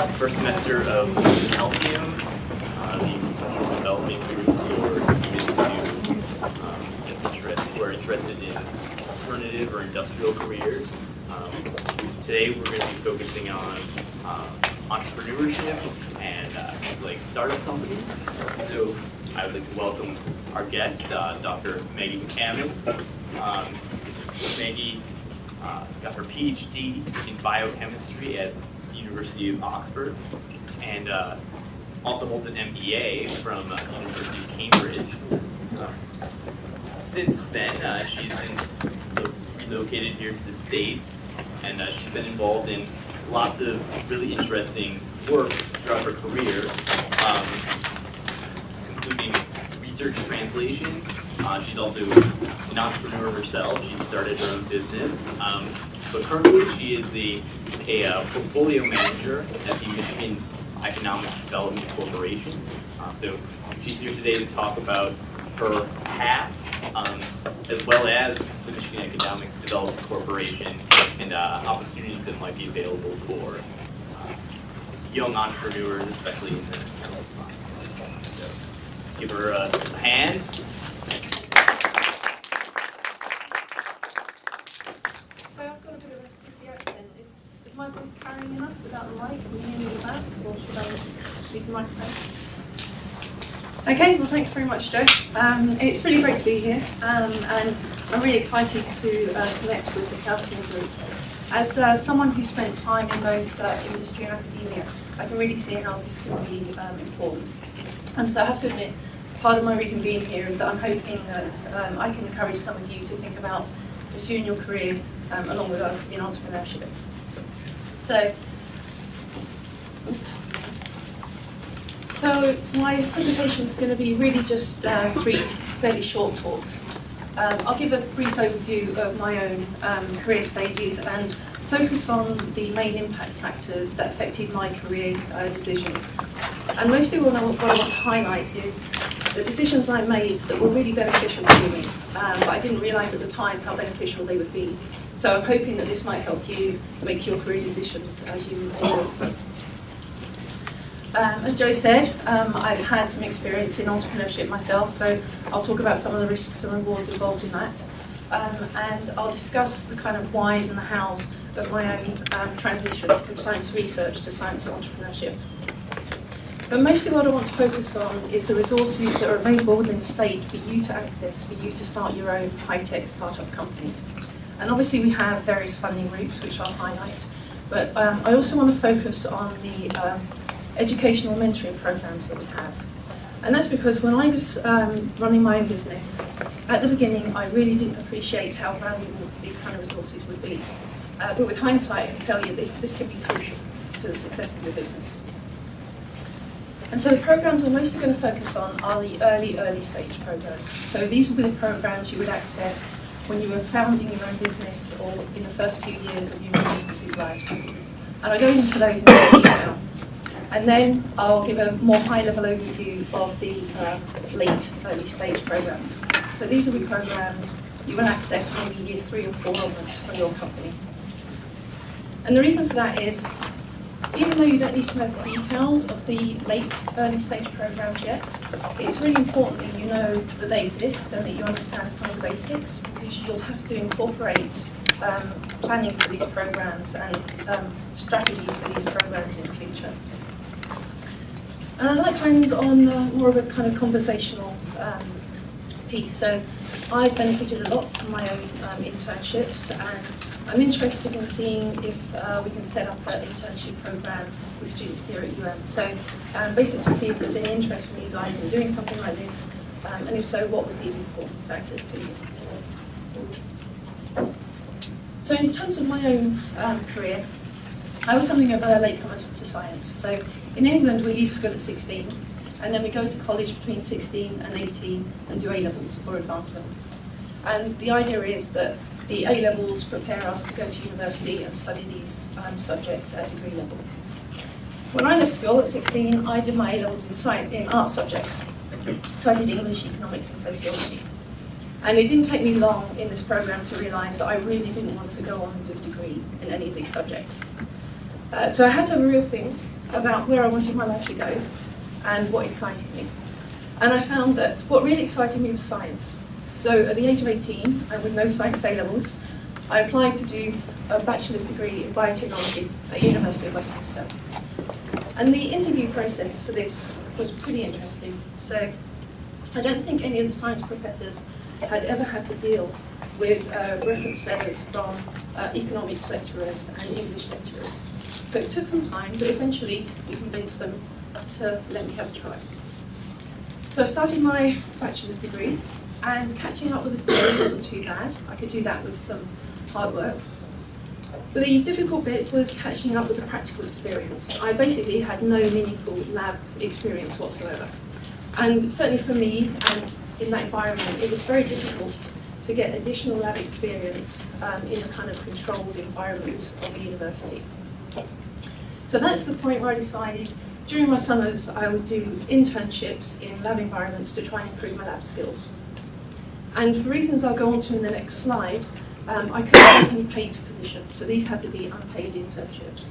first semester of calcium, the development for students who are interested in alternative or industrial careers. So today we're going to be focusing on entrepreneurship and things like startup companies. So I would like to welcome our guest, Dr. Maggie McCammon. Maggie got her PhD in biochemistry at the University of Oxford, and also holds an MBA from University of Cambridge. Since then, she's since relocated here to the States, and she's been involved in lots of really interesting work throughout her career, including research translation. She's also an entrepreneur herself. She started her own business, but currently she is a portfolio manager at the Michigan Economic Development Corporation. So she's here today to talk about her path, as well as the Michigan Economic Development Corporation and opportunities that might be available for young entrepreneurs, especially in the health sciences. So give her a hand. So I've got a bit of a sissy accent. Is my voice carrying enough without the mic? Will you hear me with that? Or should I use the microphone? Okay, well thanks very much, Joe. It's really great to be here, and I'm really excited to connect with the CALC group. As someone who spent time in both industry and academia, I can really see how this can be important. And so I have to admit, part of my reason being here is that I'm hoping that I can encourage some of you to think about pursuing your career along with us in entrepreneurship. So my presentation is going to be really just 3 fairly short talks. I'll give a brief overview of my own career stages and focus on the main impact factors that affected my career decisions. And mostly what I want to highlight is the decisions I made that were really beneficial to me, but I didn't realise at the time how beneficial they would be. So I'm hoping that this might help you make your career decisions as you move forward. As Joe said, I've had some experience in entrepreneurship myself, so I'll talk about some of the risks and rewards involved in that. And I'll discuss the kind of whys and the hows of my own transition from science research to science entrepreneurship. But mostly what I want to focus on is the resources that are available within the state for you to access, for you to start your own high-tech startup companies. And obviously we have various funding routes, which I'll highlight, but I also want to focus on the educational mentoring programs that we have. And that's because when I was running my own business, at the beginning I really didn't appreciate how valuable these kind of resources would be. But with hindsight I can tell you this can be crucial to the success of your business. And so the programs I'm mostly going to focus on are the early stage programs. So these will be the programs you would access when you were founding your own business or in the first few years of your business's life. And I'll go into those in more detail. And then I'll give a more high-level overview of the early stage programs. So these will be programs you will access maybe year 3 or 4 onwards for your company. And the reason for that is, even though you don't need to know the details of the early stage programs yet, it's really important that you know that they exist and that you understand some of the basics, because you'll have to incorporate planning for these programs and strategies for these programs in the future. And I'd like to end on more of a kind of conversational piece. So I've benefited a lot from my own internships, and I'm interested in seeing if we can set up an internship program with students here at UM. So basically to see if there's any interest from you guys in doing something like this, and if so, what would be the important factors to you. So in terms of my own career, I was something of a latecomer to science. So in England, we leave school at 16, and then we go to college between 16 and 18 and do A-levels or advanced levels. And the idea is that the A-levels prepare us to go to university and study these subjects at degree level. When I left school at 16, I did my A-levels in art subjects. So I did English, economics, and sociology. And it didn't take me long in this program to realise that I really didn't want to go on and do a degree in any of these subjects. So I had to have a real think about where I wanted my life to go and what excited me. And I found that what really excited me was science. So at the age of 18, and with no science A-levels, I applied to do a bachelor's degree in biotechnology at University of Westminster. And the interview process for this was pretty interesting. So I don't think any of the science professors had ever had to deal with reference letters from economics lecturers and English lecturers. So it took some time, but eventually we convinced them to let me have a try. So I started my bachelor's degree, and catching up with the theory wasn't too bad. I could do that with some hard work. But the difficult bit was catching up with the practical experience. I basically had no meaningful lab experience whatsoever. And certainly for me, and in that environment, it was very difficult to get additional lab experience in the kind of controlled environment of the university. So that's the point where I decided during my summers I would do internships in lab environments to try and improve my lab skills. And for reasons I'll go on to in the next slide, I couldn't take any paid positions, so these had to be unpaid internships.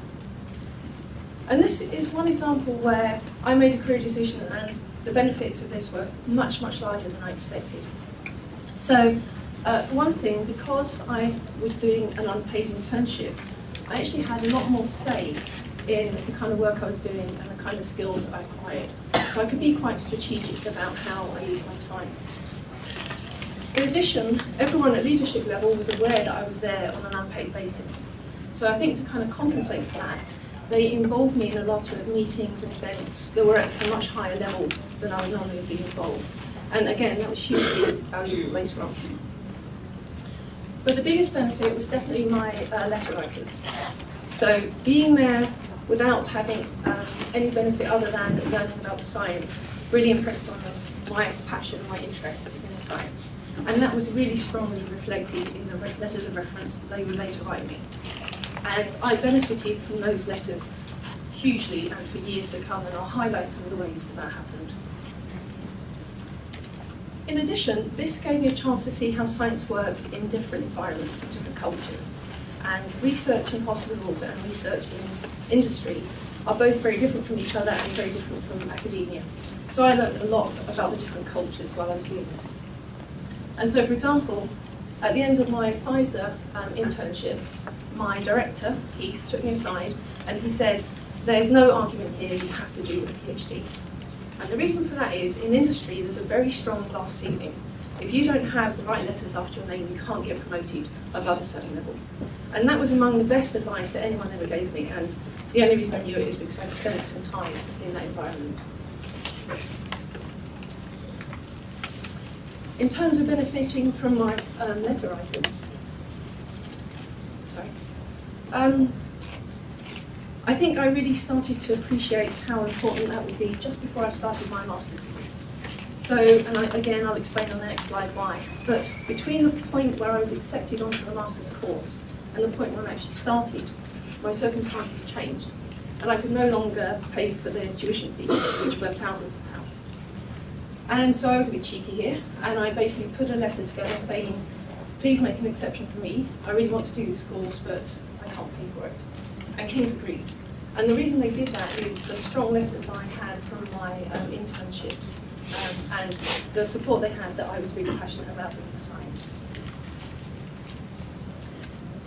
And this is one example where I made a career decision and the benefits of this were much, much larger than I expected. So one thing, because I was doing an unpaid internship, I actually had a lot more say in the kind of work I was doing and the kind of skills I acquired. So I could be quite strategic about how I use my time. In addition, everyone at leadership level was aware that I was there on an unpaid basis. So I think to kind of compensate for that, they involved me in a lot of meetings and events that were at a much higher level than I would normally be involved. And again, that was hugely valuable later on. But the biggest benefit was definitely my letter writers. So being there without having any benefit other than learning about the science really impressed on them my passion, my interest in the science. And that was really strongly reflected in the letters of reference that they would later write me. And I benefited from those letters hugely and for years to come, and I'll highlight some of the ways that that happened. In addition, this gave me a chance to see how science works in different environments and different cultures. And research in hospitals and research in industry are both very different from each other and very different from academia. So I learned a lot about the different cultures while I was doing this. And so, for example, at the end of my Pfizer internship, my director, Keith, took me aside and he said, "There's no argument here, you have to do a PhD." And the reason for that is, in industry, there's a very strong glass ceiling. If you don't have the right letters after your name, you can't get promoted above a certain level. And that was among the best advice that anyone ever gave me, and the only reason I knew it is because I'd spent some time in that environment. In terms of benefiting from my letter writers, I think I really started to appreciate how important that would be just before I started my master's degree. So, and again, I'll explain on the next slide why. But between the point where I was accepted onto the master's course and the point when I actually started, my circumstances changed. And I could no longer pay for the tuition fees, which were thousands of pounds. And so I was a bit cheeky here, and I basically put a letter together saying, please make an exception for me. I really want to do this course, but I can't pay for it. And King's agreed. And the reason they did that is the strong letters I had from my internships and the support they had that I was really passionate about in the science.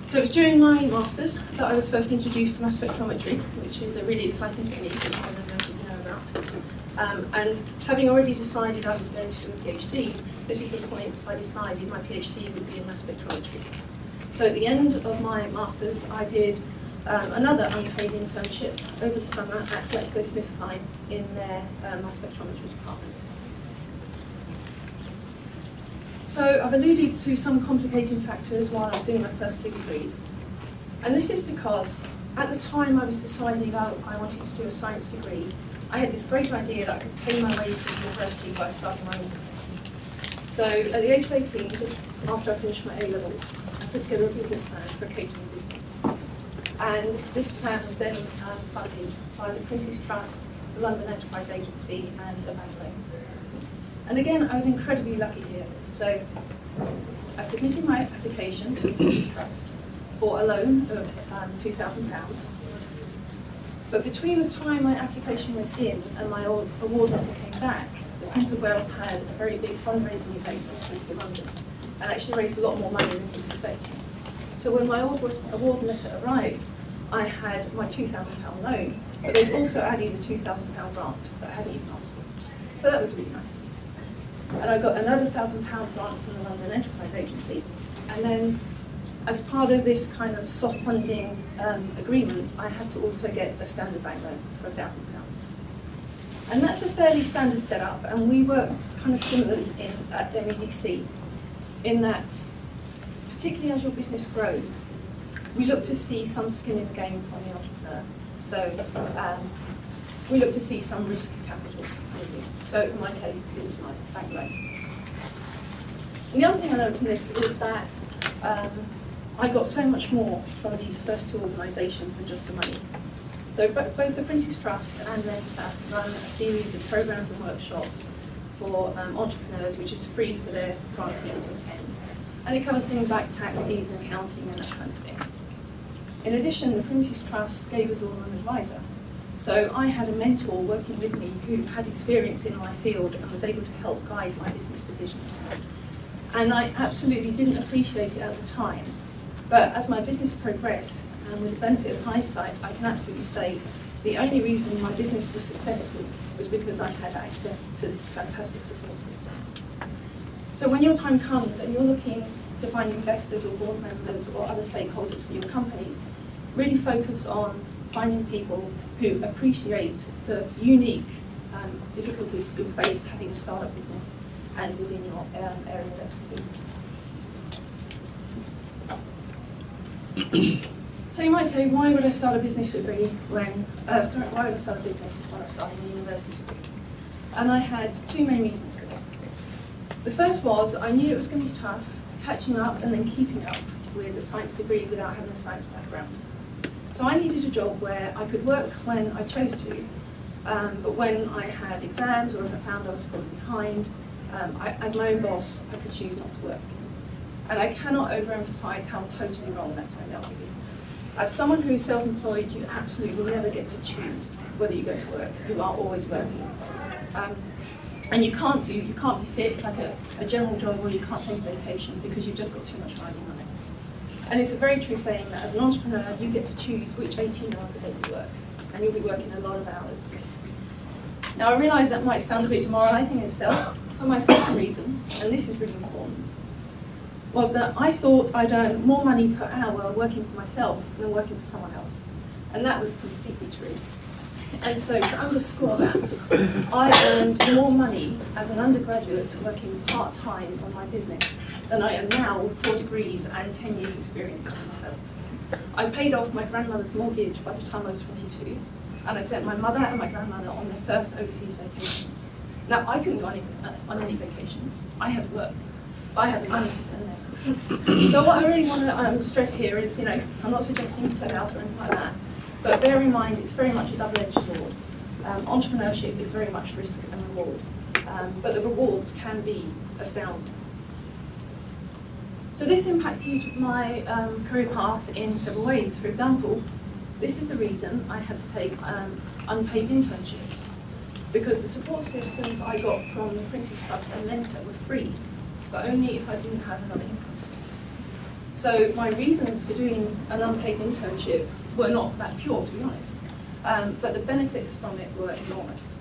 So it was during my master's that I was first introduced to mass spectrometry, which is a really exciting technique that I don't know if you know about. And having already decided I was going to do a PhD, this is the point I decided my PhD would be in mass spectrometry. So at the end of my master's, I did another unpaid internship over the summer at GlaxoSmithKline in their mass spectrometry department. So I've alluded to some complicating factors while I was doing my first 2 degrees. And this is because at the time I was deciding I wanted to do a science degree, I had this great idea that I could pay my way through university by starting my own business. So at the age of 18, just after I finished my A-levels, I put together a business plan for a catering business. And this plan was then funded by the Prince's Trust, the London Enterprise Agency, and a bank loan. And again, I was incredibly lucky here. So I submitted my application to the Prince's Trust for a loan of £2,000. But between the time my application went in and my award letter came back, the Prince of Wales had a very big fundraising event in central London and actually raised a lot more money than he was expecting. So when my award letter arrived, I had my £2,000 loan, but they'd also added a £2,000 grant that I hadn't even asked for. So that was really nice. And I got another £1,000 grant from the London Enterprise Agency. And then, as part of this kind of soft funding agreement, I had to also get a standard bank loan for £1,000. And that's a fairly standard setup, and we work kind of similarly at MEDC, in that, particularly as your business grows, we look to see some skin in the game from the entrepreneur. So we look to see some risk capital. So in my case, it was my bank loan. And the other thing I learned from this is that I got so much more from these first two organisations than just the money. So both the Prince's Trust and Mentor run a series of programmes and workshops for entrepreneurs, which is free for their grantees to attend. And it covers things like taxes and accounting and that kind of thing. In addition, the Prince's Trust gave us all an advisor. So I had a mentor working with me who had experience in my field and was able to help guide my business decisions. And I absolutely didn't appreciate it at the time. But as my business progressed, and with the benefit of hindsight, I can absolutely say the only reason my business was successful was because I had access to this fantastic support system. So when your time comes and you're looking to find investors or board members or other stakeholders for your companies, really focus on finding people who appreciate the unique difficulties you face having a startup business and within your area of expertise. So you might say, why would I start a business degree why would I start a business when I started a university degree? And I had two main reasons for this. The first was I knew it was going to be tough catching up and then keeping up with a science degree without having a science background. So I needed a job where I could work when I chose to, but when I had exams or if I found I was falling behind, as my own boss, I could choose not to work. And I cannot overemphasize how totally wrong that turned out to be. As someone who is self-employed, you absolutely never get to choose whether you go to work. You are always working. And you can't be sick like a general job, or you can't take a vacation because you've just got too much riding on it. And it's a very true saying that as an entrepreneur, you get to choose which 18 hours a day you work, and you'll be working a lot of hours. Now, I realise that might sound a bit demoralising in itself, but my second reason, and this is really important, was that I thought I'd earn more money per hour working for myself than working for someone else. And that was completely true. And so to underscore that, I earned more money as an undergraduate working part-time on my business than I am now with 4 degrees and 10 years experience in my field. I paid off my grandmother's mortgage by the time I was 22, and I sent my mother and my grandmother on their first overseas vacations. Now, I couldn't go on any vacations. I had to work, but I had the money to send them. So what I really want to stress here is, I'm not suggesting you set out or anything like that, but bear in mind it's very much a double-edged sword. Entrepreneurship is very much risk and reward, but the rewards can be astounding. So this impacted my career path in several ways. For example, this is the reason I had to take unpaid internships, because the support systems I got from the Prince's Trust and Mentor were free, but only if I didn't have another income source. So my reasons for doing an unpaid internship were not that pure, to be honest, but the benefits from it were enormous.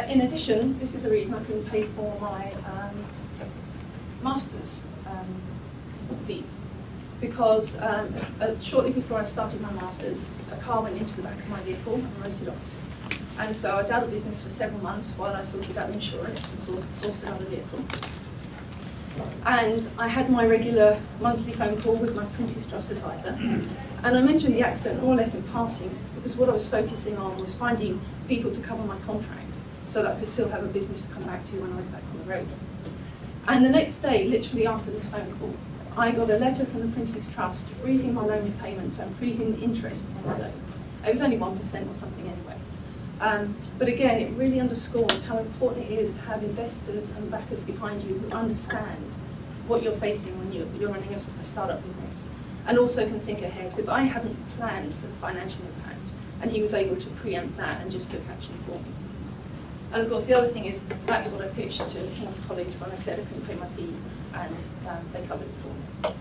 In addition, this is the reason I couldn't pay for my master's fees, because shortly before I started my master's, a car went into the back of my vehicle and wrote it off. And so I was out of business for several months while I sorted out insurance and sourced another vehicle. And I had my regular monthly phone call with my Prince's Trust advisor. And I mentioned the accident more or less in passing, because what I was focusing on was finding people to cover my contracts so that I could still have a business to come back to when I was back on the road. And the next day, literally after this phone call, I got a letter from the Prince's Trust freezing my loan repayments and freezing the interest on my loan. It was only 1% or something anyway. But again, it really underscores how important it is to have investors and backers behind you who understand what you're facing when you're running a startup business, and also can think ahead, because I hadn't planned for the financial impact, and he was able to preempt that and just took action for me. And of course, the other thing is, that's what I pitched to King's College when I said I couldn't pay my fees, and they covered it for me.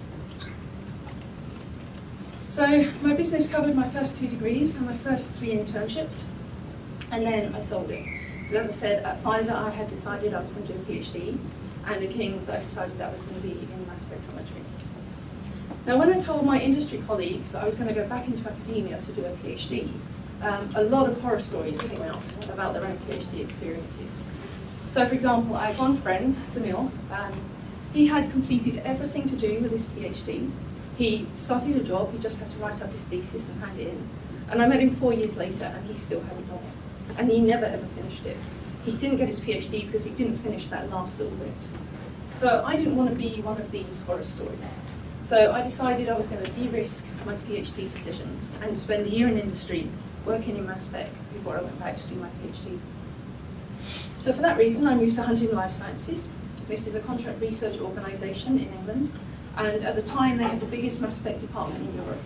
So my business covered my first 2 degrees and my first 3 internships, and then I sold it. Because as I said, at Pfizer I had decided I was going to do a PhD, and at King's I decided that was going to be in mass spectrometry. Now when I told my industry colleagues that I was going to go back into academia to do a PhD, a lot of horror stories came out about their own PhD experiences. So for example, I have one friend, Sunil, he had completed everything to do with his PhD. He started a job, he just had to write up his thesis and hand it in. And I met him 4 years later and he still hadn't done it. And he never ever finished it. He didn't get his PhD because he didn't finish that last little bit. So I didn't want to be one of these horror stories. So I decided I was going to de-risk my PhD decision and spend a year in industry working in mass spec before I went back to do my PhD. So for that reason, I moved to Hunting Life Sciences. This is a contract research organisation in England, and at the time they had the biggest mass spec department in Europe.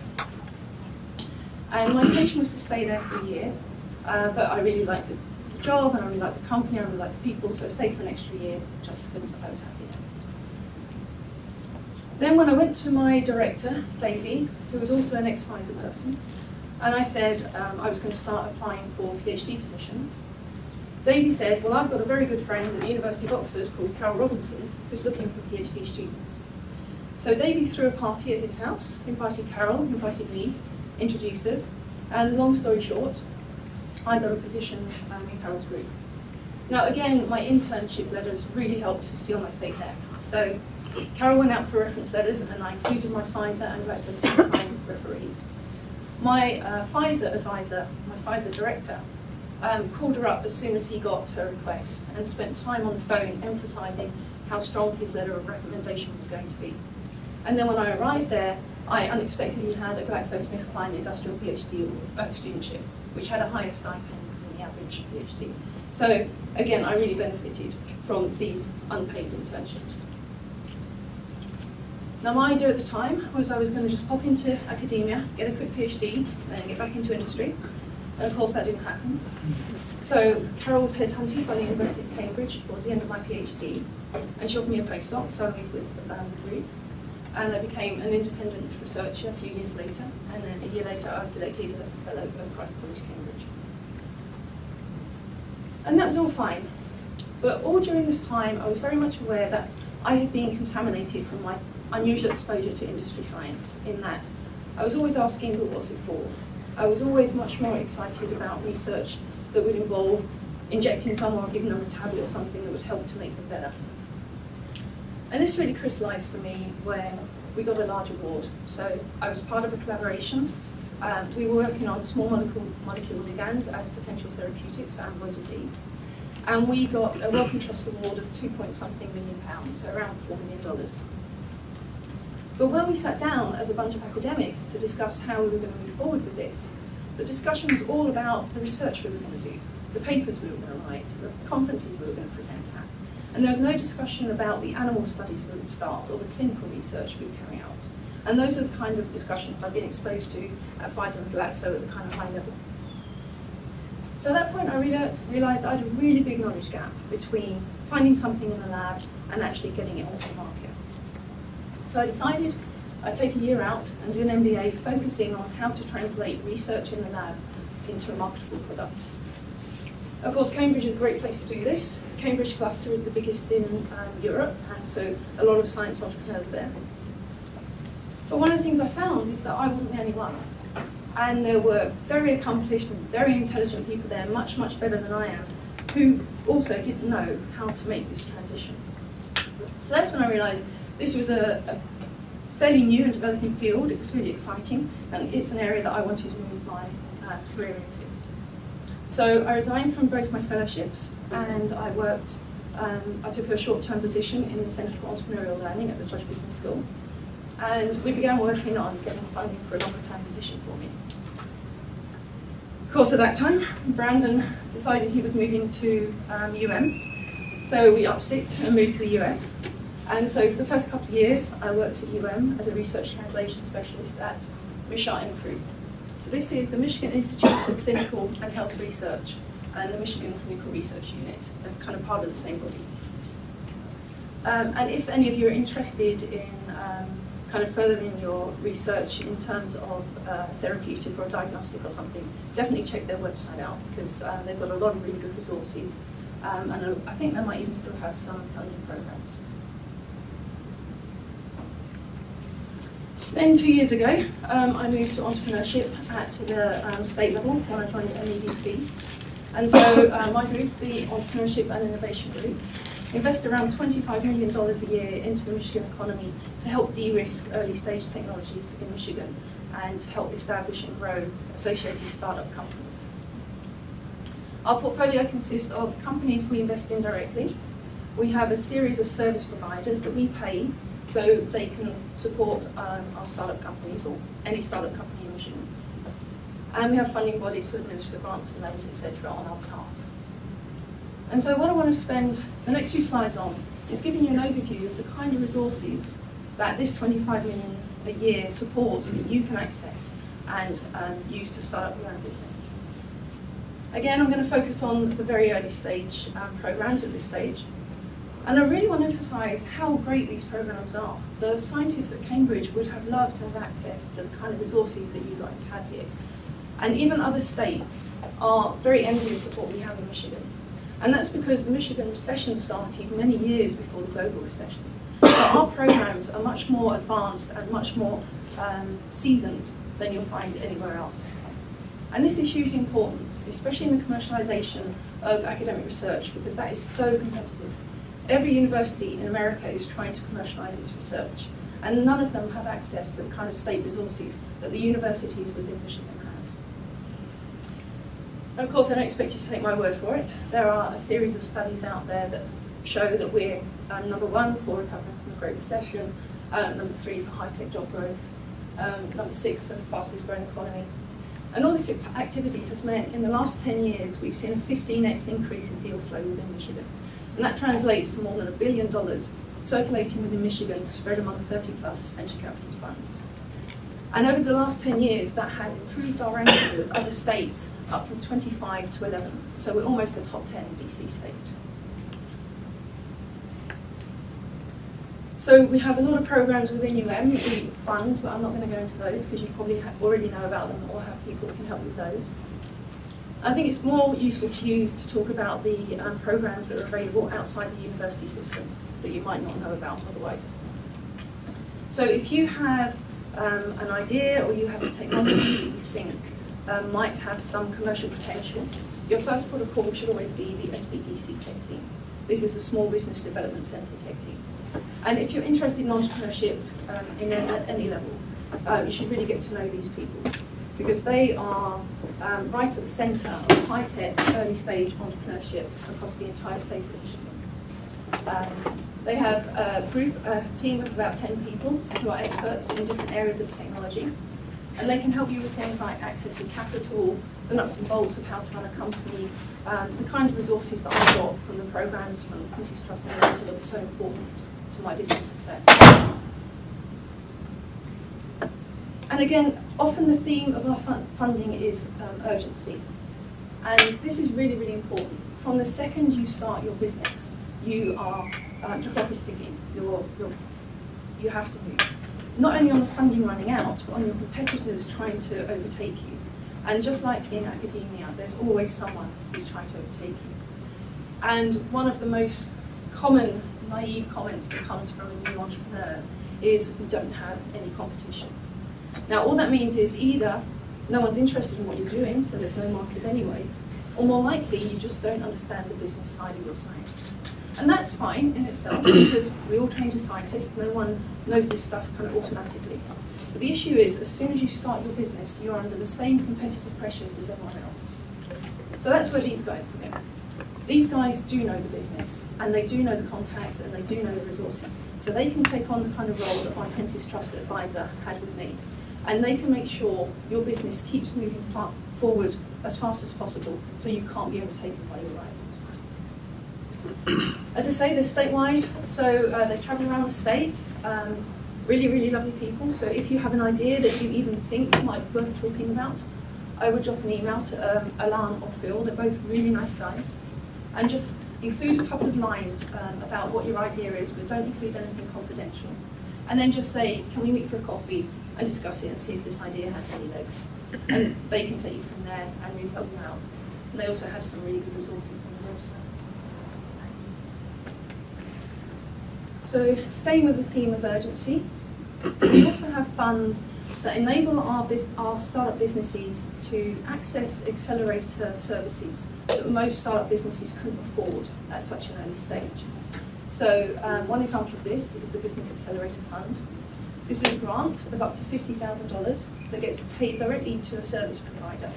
And my intention was to stay there for a year, but I really liked the job, and I really liked the company, I really liked the people, so I stayed for an extra year just because I was happy there. Then when I went to my director, Davey, who was also an ex-Pfizer person, and I said I was going to start applying for PhD positions, Davey said, well, I've got a very good friend at the University of Oxford called Carol Robinson, who's looking for PhD students. So Davey threw a party at his house, invited Carol, invited me, introduced us, and long story short, I got a position in Carol's group. Now again, my internship letters really helped to seal my fate there. So Carol went out for reference letters, and I included my Pfizer and GlaxoSmithKline referees. My Pfizer advisor, my Pfizer director, called her up as soon as he got her request and spent time on the phone emphasising how strong his letter of recommendation was going to be. And then when I arrived there, I unexpectedly had a GlaxoSmithKline industrial PhD studentship, which had a higher stipend than the average PhD. So again, I really benefited from these unpaid internships. Now my idea at the time was I was going to just pop into academia, get a quick PhD, and then get back into industry. And of course that didn't happen. So Carol was headhunted by the University of Cambridge towards the end of my PhD, and she offered me a postdoc, so I moved with the group. And I became an independent researcher a few years later, and then a year later I was elected as a fellow of Christ College, Cambridge. And that was all fine. But all during this time I was very much aware that I had been contaminated from my unusual exposure to industry science, in that I was always asking, but what's it for? I was always much more excited about research that would involve injecting someone or giving them a tablet or something that would help to make them better. And this really crystallised for me when we got a large award. So I was part of a collaboration. We were working on small molecule ligands as potential therapeutics for amyloid disease. And we got a Wellcome Trust award of £2.something million, so around $4 million. But when we sat down as a bunch of academics to discuss how we were going to move forward with this, the discussion was all about the research we were going to do, the papers we were going to write, the conferences we were going to present at. And there was no discussion about the animal studies we would start or the clinical research we would carry out. And those are the kind of discussions I've been exposed to at Pfizer and Glaxo at the kind of high level. So at that point I realised I had a really big knowledge gap between finding something in the lab and actually getting it onto the market. So I decided I'd take a year out and do an MBA focusing on how to translate research in the lab into a marketable product. Of course, Cambridge is a great place to do this. Cambridge cluster is the biggest in Europe, and so a lot of science entrepreneurs there. But one of the things I found is that I wasn't the only one. And there were very accomplished and very intelligent people there, much, much better than I am, who also didn't know how to make this transition. So that's when I realised this was a fairly new and developing field. It was really exciting, and it's an area that I wanted to move my career into. So I resigned from both my fellowships, and I worked, I took a short-term position in the Centre for Entrepreneurial Learning at the Judge Business School, and we began working on getting funding for a longer-term position for me. Of course, at that time, Brandon decided he was moving to UM, so we upped it and moved to the US. And so for the first couple of years, I worked at UM as a research translation specialist at Misha Improve. So this is the Michigan Institute for Clinical and Health Research and the Michigan Clinical Research Unit. They're kind of part of the same body. And if any of you are interested in kind of furthering your research in terms of therapeutic or diagnostic or something, definitely check their website out, because they've got a lot of really good resources. And I think they might even still have some funding programs. Then 2 years ago, I moved to entrepreneurship at the state level when I joined MEDC. And so my group, the Entrepreneurship and Innovation Group, invest around $25 million a year into the Michigan economy to help de-risk early stage technologies in Michigan and help establish and grow associated startup companies. Our portfolio consists of companies we invest in directly. We have a series of service providers that we pay so they can support our startup companies or any startup company in Michigan. And we have funding bodies who administer grants and loans, etc. on our behalf. And so what I want to spend the next few slides on is giving you an overview of the kind of resources that this $25 million a year supports that you can access and use to start up your own business. Again, I'm going to focus on the very early stage programs at this stage. And I really want to emphasize how great these programs are. The scientists at Cambridge would have loved to have access to the kind of resources that you guys have here. And even other states are very envious of what we have in Michigan. And that's because the Michigan recession started many years before the global recession. But our programs are much more advanced and much more seasoned than you'll find anywhere else. And this is hugely important, especially in the commercialization of academic research, because that is so competitive. Every university in America is trying to commercialize its research, and none of them have access to the kind of state resources that the universities within Michigan have. And of course, I don't expect you to take my word for it. There are a series of studies out there that show that we're number one for recovering from the Great Recession, number 3 for high-tech job growth, number 6 for the fastest growing economy. And all this activity has meant in the last 10 years, we've seen a 15x increase in deal flow within Michigan. And that translates to more than $1 billion circulating within Michigan, spread among 30-plus venture capital funds. And over the last 10 years, that has improved our ranking with other states up from 25 to 11. So we're almost a top 10 VC state. So we have a lot of programs within UM that we fund, but I'm not going to go into those because you probably already know about them or have people that can help with those. I think it's more useful to you to talk about the programs that are available outside the university system that you might not know about otherwise. So if you have an idea or you have a technology that you think might have some commercial potential, your first port of call should always be the SBDC tech team. This is a Small Business Development Center tech team. And if you're interested in entrepreneurship at any level, you should really get to know these people, because they are right at the center of high-tech, early-stage entrepreneurship across the entire state of Michigan. They have a team of about 10 people who are experts in different areas of technology, and they can help you with things like accessing capital, the nuts and bolts of how to run a company, the kind of resources that I got from the programs from Quincy's Trust and Limited that were so important to my business success. And again, often the theme of our funding is urgency. And this is really, really important. From the second you start your business, you are, the clock is ticking. You have to move. Not only on the funding running out, but on your competitors trying to overtake you. And just like in academia, there's always someone who's trying to overtake you. And one of the most common naive comments that comes from a new entrepreneur is, we don't have any competition. Now, all that means is either no one's interested in what you're doing, so there's no market anyway, or more likely, you just don't understand the business side of your science. And that's fine in itself, because we all trained as scientists, no one knows this stuff kind of automatically. But the issue is, as soon as you start your business, you're under the same competitive pressures as everyone else. So that's where these guys come in. These guys do know the business, and they do know the contacts, and they do know the resources. So they can take on the kind of role that my Quincy's Trusted Advisor had with me. And they can make sure your business keeps moving forward as fast as possible, so you can't be overtaken by your rivals. As I say, they're statewide, so they travel around the state. Really, really lovely people. So if you have an idea that you even think might be worth talking about, I would drop an email to Alan or Phil. They're both really nice guys. And just include a couple of lines about what your idea is, but don't include anything confidential. And then just say, can we meet for a coffee and discuss it and see if this idea has any legs? And they can take you from there and really help you out. And they also have some really good resources on the website. So staying with the theme of urgency, we also have funds that enable our startup businesses to access accelerator services that most startup businesses couldn't afford at such an early stage. So one example of this is the Business Accelerator Fund. This is a grant of up to $50,000 that gets paid directly to a service provider.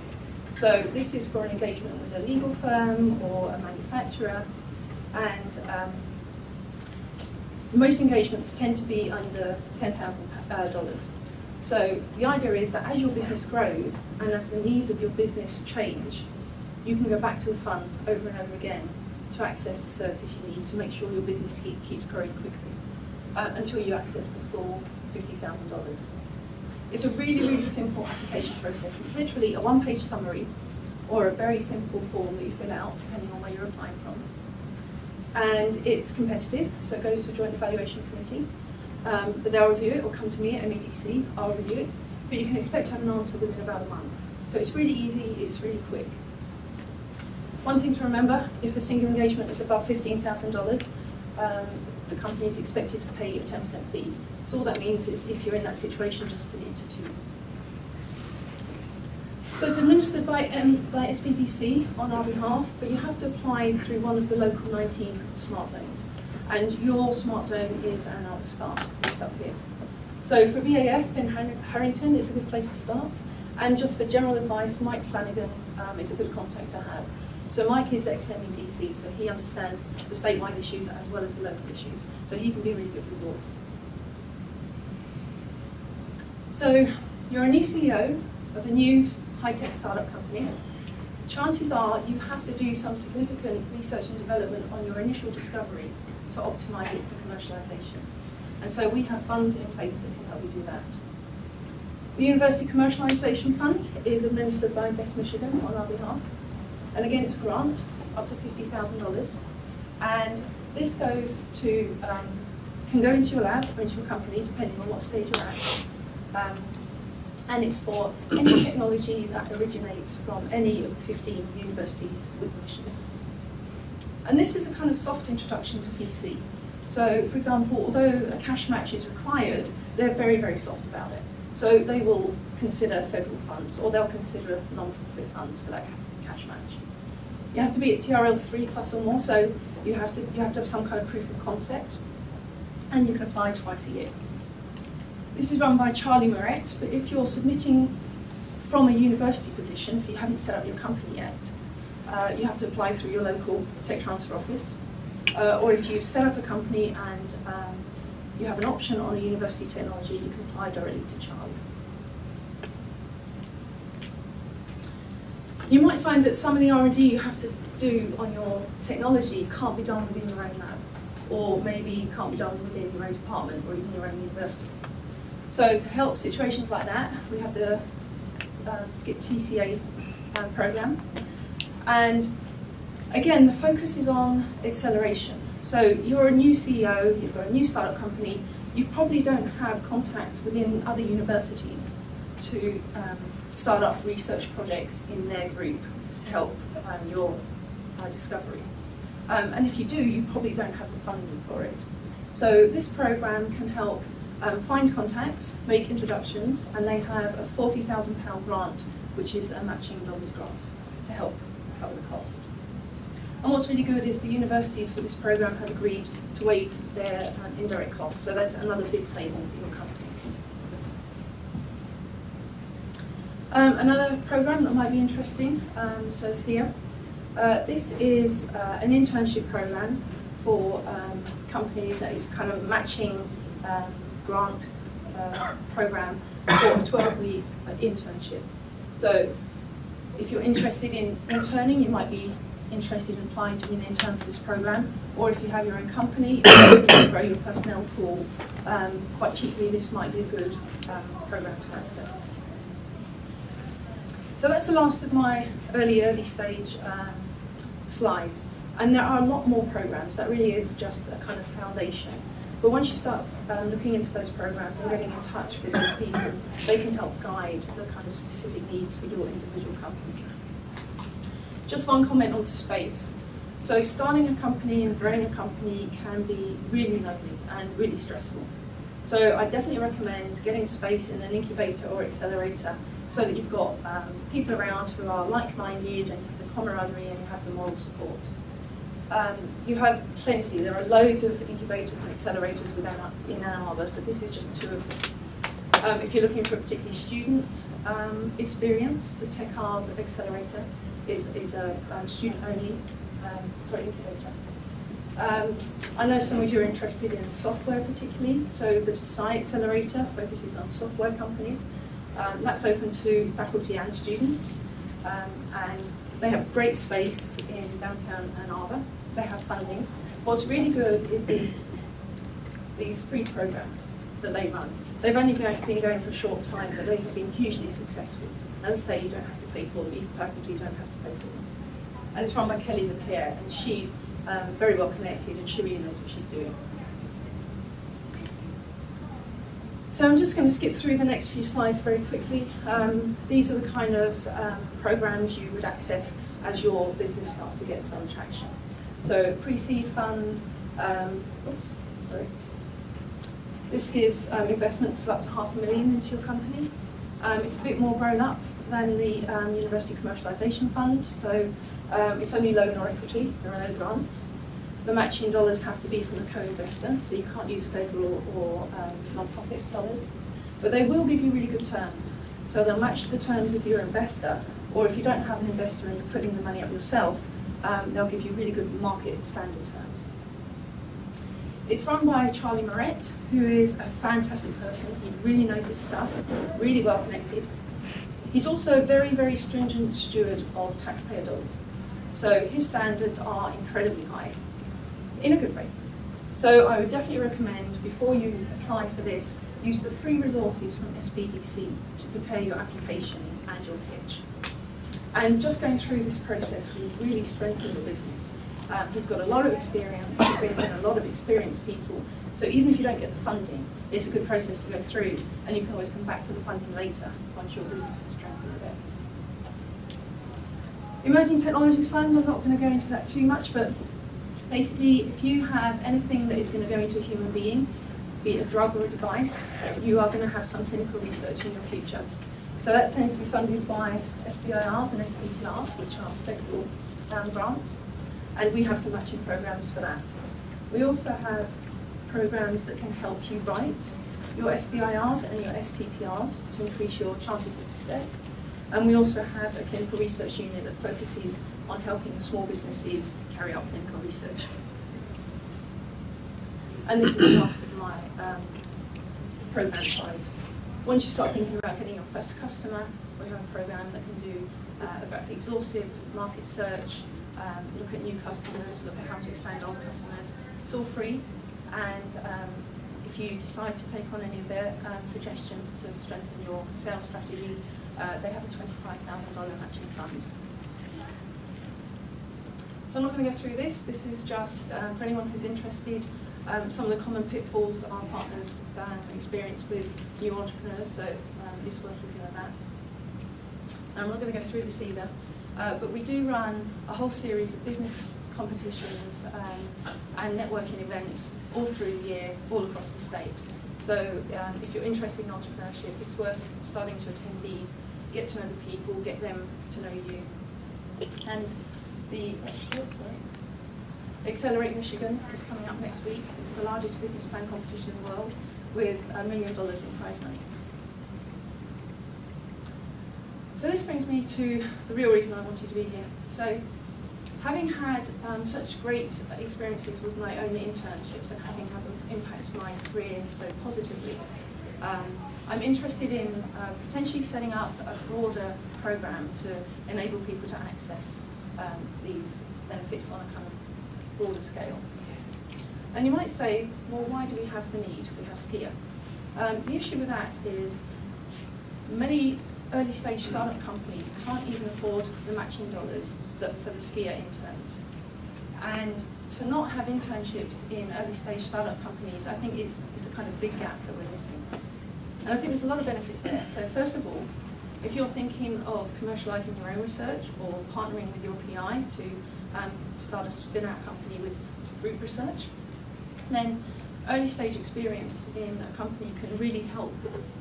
So this is for an engagement with a legal firm or a manufacturer, and most engagements tend to be under $10,000. So the idea is that as your business grows and as the needs of your business change, you can go back to the fund over and over again to access the services you need to make sure your business keeps growing quickly until you access the full $50,000. It's a really, really simple application process. It's literally a one-page summary or a very simple form that you fill out depending on where you're applying from. And it's competitive, so it goes to a joint evaluation committee. But they'll review it, or come to me at MEDC, I'll review it. But you can expect to have an answer within about a month. So it's really easy, it's really quick. One thing to remember, if a single engagement is above $15,000, the company is expected to pay you a 10% fee. So all that means is if you're in that situation, just split it into two. So it's administered by SBDC on our behalf, but you have to apply through one of the local 19 smart zones. And your smart zone is Ann Arbor Spa, it's up here. So for VAF, Ben Harrington is a good place to start. And just for general advice, Mike Flanagan is a good contact to have. So Mike is ex-MEDC, so he understands the statewide issues as well as the local issues. So he can be a really good resource. So you're a new CEO of a new high-tech startup company. Chances are you have to do some significant research and development on your initial discovery to optimize it for commercialization. And so we have funds in place that can help you do that. The University Commercialization Fund is administered by Invest Michigan on our behalf. And again, it's a grant up to $50,000. And this goes to, can go into your lab or into your company, depending on what stage you're at. And it's for any technology that originates from any of the 15 universities within Michigan. And this is a kind of soft introduction to VC. So, for example, although a cash match is required, they're very, very soft about it. So they will consider federal funds, or they'll consider non-profit funds for that cash match. You have to be at TRL 3 plus or more, so you have to have some kind of proof of concept, and you can apply twice a year. This is run by Charlie Moret, but if you're submitting from a university position, if you haven't set up your company yet, you have to apply through your local tech transfer office. Or if you set up a company and you have an option on a university technology, you can apply directly to Charlie. You might find that some of the R&D you have to do on your technology can't be done within your own lab, or maybe can't be done within your own department or even your own university. So to help situations like that, we have the SKIP TCA program. And again, the focus is on acceleration. So you're a new CEO, you've got a new startup company, you probably don't have contacts within other universities to start up research projects in their group to help your discovery. And if you do, you probably don't have the funding for it. So this program can help find contacts, make introductions, and they have a £40,000 grant, which is a matching dollars grant, to help cover the cost. And what's really good is the universities for this program have agreed to waive their indirect costs, so that's another big saving for your company. Another program that might be interesting, so SIA. This is an internship program for companies that is kind of matching grant program for a 12-week internship. So if you're interested in interning, you might be interested in applying to be an intern for this program, or if you have your own company and you want to grow your personnel pool quite cheaply, this might be a good program to access. So that's the last of my early stage slides. And there are a lot more programs. That really is just a kind of foundation. But once you start looking into those programs and getting in touch with those people, they can help guide the kind of specific needs for your individual company. Just one comment on space. So starting a company and growing a company can be really lonely and really stressful. So I definitely recommend getting space in an incubator or accelerator so that you've got people around who are like-minded, and you have the camaraderie and you have the moral support. You have plenty. There are loads of incubators and accelerators in Ann Arbor, so this is just 2 of them. If you're looking for a particularly student experience, the Tech Hub Accelerator is a student-only incubator. I know some of you are interested in software particularly, so the Desai Accelerator focuses on software companies. That's open to faculty and students, and they have great space in downtown Ann Arbor. They have funding. What's really good is these free programs that they run. They've only been going for a short time, but they have been hugely successful. As I say, you don't have to pay for them, even faculty don't have to pay for them. And it's run by Kelly LePierre, and she's very well connected, and she really knows what she's doing. So I'm just going to skip through the next few slides very quickly. These are the kind of programs you would access as your business starts to get some traction. So pre-seed fund, this gives investments of up to $500,000 into your company. It's a bit more grown up than the University Commercialization Fund, so it's only loan or equity, there are no grants. The matching dollars have to be from the co-investor, so you can't use federal or non-profit dollars. But they will give you really good terms. So they'll match the terms of your investor, or if you don't have an investor and you're putting the money up yourself, they'll give you really good market standard terms. It's run by Charlie Moret, who is a fantastic person. He really knows his stuff, really well connected. He's also a very, very stringent steward of taxpayer dollars. So his standards are incredibly high, in a good way. So I would definitely recommend, before you apply for this, use the free resources from SBDC to prepare your application and your pitch. And just going through this process will really strengthen the business. He's got a lot of experience, he brings in a lot of experienced people, so even if you don't get the funding, it's a good process to go through, and you can always come back for the funding later once your business is strengthened a bit. Emerging Technologies Fund, I'm not going to go into that too much, but basically if you have anything that is going to go into a human being, be it a drug or a device, you are going to have some clinical research in your future. So that tends to be funded by SBIRs and STTRs, which are federal grants, and we have some matching programs for that. We also have programs that can help you write your SBIRs and your STTRs to increase your chances of success. And we also have a clinical research unit that focuses on helping small businesses carry out clinical research. And this is the last of my program slides. Once you start thinking about getting your first customer, we have a program that can do a exhaustive market search, look at new customers, look at how to expand old customers. It's all free, and if you decide to take on any of their suggestions to strengthen your sales strategy, they have a $25,000 matching fund. So I'm not going to go through this. This is just for anyone who's interested, some of the common pitfalls that our partners experience with new entrepreneurs, so it's worth looking at that. And I'm not going to go through this either, but we do run a whole series of business competitions and networking events all through the year, all across the state. So if you're interested in entrepreneurship, it's worth starting to attend these, get to know the people, get them to know you. And the Accelerate Michigan is coming up next week. It's the largest business plan competition in the world with $1 million in prize money. So this brings me to the real reason I wanted to be here. So having had such great experiences with my own internships and having had them impact my career so positively, I'm interested in potentially setting up a broader program to enable people to access these benefits on a kind of broader scale. And you might say, well, why do we have the need? We have SKIA. The issue with that is many early stage startup companies can't even afford the matching dollars for the SKIA interns. And to not have internships in early stage startup companies, I think is a kind of big gap that we're missing. And I think there's a lot of benefits there. So first of all, if you're thinking of commercializing your own research or partnering with your PI to start a spin-out company with group research, then early stage experience in a company can really help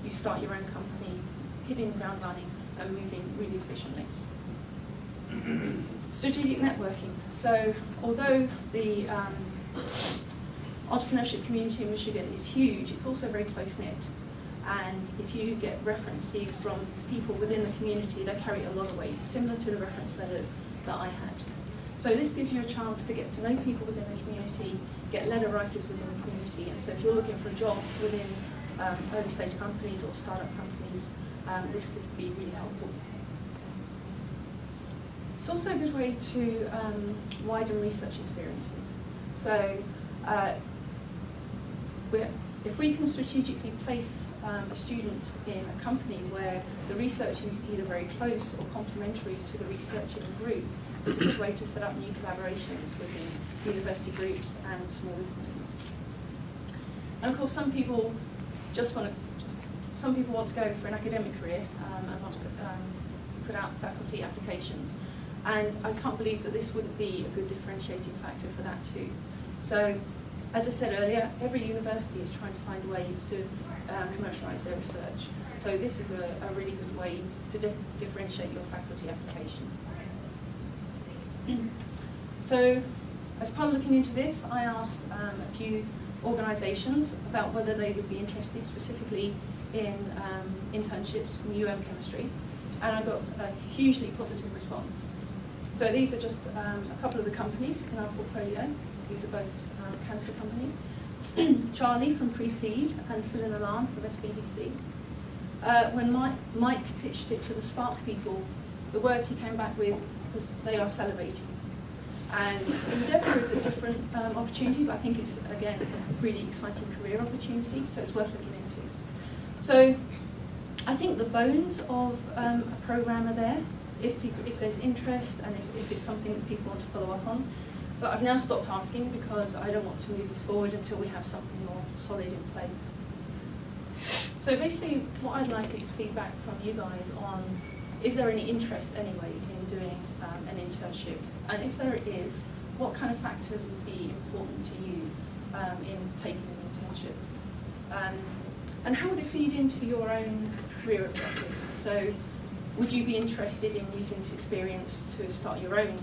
you start your own company, hitting the ground running and moving really efficiently. Strategic networking. So although the entrepreneurship community in Michigan is huge, it's also very close-knit. And if you get references from people within the community, they carry a lot of weight, similar to the reference letters that I had. So this gives you a chance to get to know people within the community, get letter writers within the community. And so if you're looking for a job within early stage companies or startup companies, this could be really helpful. It's also a good way to widen research experiences. So if we can strategically place a student in a company where the research is either very close or complementary to the research in the group, it's a good way to set up new collaborations within university groups and small businesses. And of course, some people want to go for an academic career and want to put out faculty applications. And I can't believe that this wouldn't be a good differentiating factor for that too. So, as I said earlier, every university is trying to find ways to commercialise their research. So this is a really good way to differentiate your faculty application. So, as part of looking into this, I asked a few organisations about whether they would be interested specifically in internships from Chemistry, and I got a hugely positive response. So these are just a couple of the companies in our portfolio. These are both cancer companies. Charlie from Pre-Seed and Phil and Alarm from SBDC. When Mike pitched it to the Spark people, the words he came back with was, they are salivating. And Endeavour is a different opportunity, but I think it's, again, a really exciting career opportunity, so it's worth looking into. So I think the bones of a programme are there, if there's interest and if it's something that people want to follow up on. But I've now stopped asking because I don't want to move this forward until we have something more solid in place. So basically what I'd like is feedback from you guys on, is there any interest anyway in doing an internship? And if there is, what kind of factors would be important to you in taking an internship? And how would it feed into your own career objectives? So would you be interested in using this experience to start your own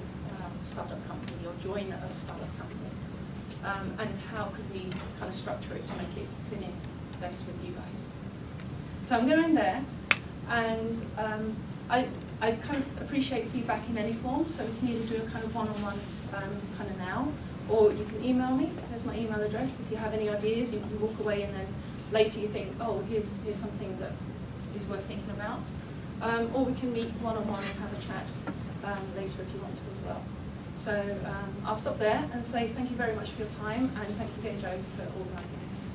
startup company or join a startup company? And how could we kind of structure it to make it fit in best with you guys? So I'm going to end there, and I kind of appreciate feedback in any form, so we can either do a kind of one-on-one kind of now, or you can email me. There's my email address. If you have any ideas, you can walk away and then later you think, oh, here's something that is worth thinking about. Or we can meet one-on-one and have a chat later if you want to as well. So I'll stop there and say thank you very much for your time, and thanks again, Joe, for organising this.